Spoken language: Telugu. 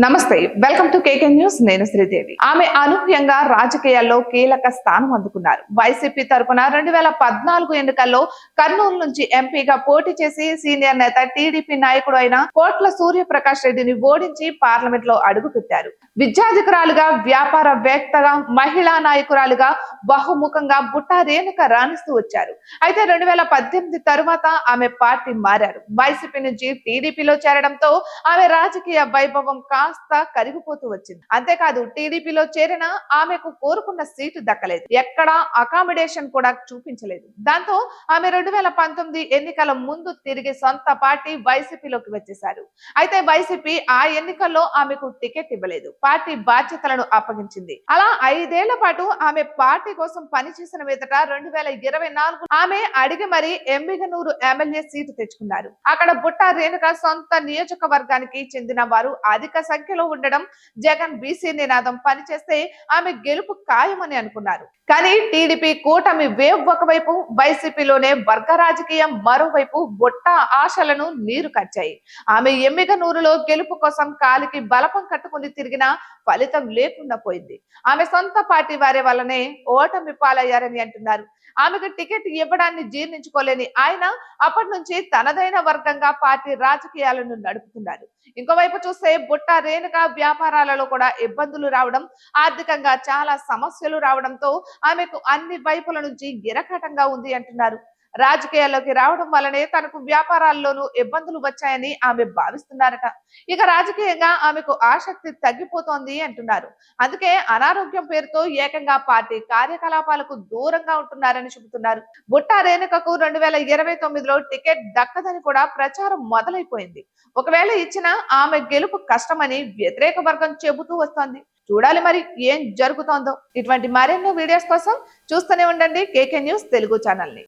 నమస్తే, వెల్కమ్ టు కేకే న్యూస్. నేను శ్రీదేవి. ఆమె అనూహ్యంగా రాజకీయాల్లో కీలక స్థానం అందుకున్నారు. వైసీపీ తరపున 2014 ఎన్నికల్లో కర్నూలు నుంచి ఎంపీగా పోటీ చేసి సీనియర్ నేత టీడీపీ నాయకుడు అయిన కోట్ల సూర్యప్రకాష్ రెడ్డిని ఓడించి పార్లమెంట్ లో అడుగుపెట్టారు. విద్యాధికురాలుగా, వ్యాపారవేత్తగా, మహిళా నాయకురాలుగా బహుముఖంగా బుట్టా రేణుక రాణిస్తూ వచ్చారు. అయితే 2018 తరువాత ఆమె పార్టీ మారారు. వైసీపీ నుంచి టీడీపీలో చేరడంతో ఆమె రాజకీయ వైభవం కాస్త కరిగిపోతూ వచ్చింది. అంతేకాదు, టీడీపీలో చేరిన ఆమెకు కోరుకున్న సీటు దక్కలేదు. ఎక్కడా అకామిడేషన్ కూడా చూపించలేదు. దాంతో ఆమె 2019 ఎన్నికల ముందు తిరిగి సొంత పార్టీ వైసీపీలోకి వచ్చేశారు. అయితే వైసీపీ ఆ ఎన్నికల్లో ఆమెకు టికెట్ ఇవ్వలేదు. పార్టీ బాధ్యతలను అప్పగించింది. అలా 5 ఏళ్ల పాటు ఆమె పార్టీ కోసం పనిచేసిన మీదట 2024 ఆమె అడిగి మరీ ఎమ్మిగనూరు ఎమ్మెల్యే సీటు తెచ్చుకున్నారు. అక్కడ బుట్టా రేణుక సొంత నియోజకవర్గానికి చెందిన వారు అధిక సంఖ్యలో ఉండడం, జగన్ బీసీ నినాదం పనిచేస్తే ఆమె గెలుపు ఖాయమని అనుకున్నారు. కానీ టీడీపీ కూటమి వేవ్ ఒకవైపు, వైసీపీలోనే వర్గ రాజకీయం మరోవైపు బుట్టా ఆశలను నీరు కచ్చాయి. ఆమె ఎమ్మిగనూరులో గెలుపు కోసం కాలికి బలపం కట్టుకుని తిరిగినా ఫలితం లేకుండా పోయింది. ఆమె సొంత పార్టీ వారి వల్లనే ఓటమి పాలయ్యారని అంటున్నారు. ఆమెకు టికెట్ ఇవ్వడాన్ని జీర్ణించుకోలేని ఆయన అప్పటి నుంచి తనదైన వర్గంగా పార్టీ రాజకీయాలను నడుపుతున్నారు. ఇంకోవైపు చూస్తే బుట్టా రేణుక వ్యాపారాలలో కూడా ఇబ్బందులు రావడం, ఆర్థికంగా చాలా సమస్యలు రావడంతో ఆమెకు అన్ని వైపుల నుంచి గిరకటంగా ఉంది అంటున్నారు. రాజకీయాల్లోకి రావడం వల్లనే తనకు వ్యాపారాల్లోనూ ఇబ్బందులు వచ్చాయని ఆమె భావిస్తున్నారట. ఇక రాజకీయంగా ఆమెకు ఆసక్తి తగ్గిపోతోంది అంటున్నారు. అందుకే అనారోగ్యం పేరుతో ఏకంగా పార్టీ కార్యకలాపాలకు దూరంగా ఉంటున్నారని చెబుతున్నారు. బుట్టా రేణుకకు 2029లో టికెట్ దక్కదని కూడా ప్రచారం మొదలైపోయింది. ఒకవేళ ఇచ్చినా ఆమె గెలుపు కష్టమని వ్యతిరేక వర్గం చెబుతూ వస్తోంది. చూడాలి మరి ఏం జరుగుతోందో. ఇటువంటి మరెన్నో వీడియోస్ కోసం చూస్తూనే ఉండండి కేకే న్యూస్ తెలుగు ఛానల్ ని.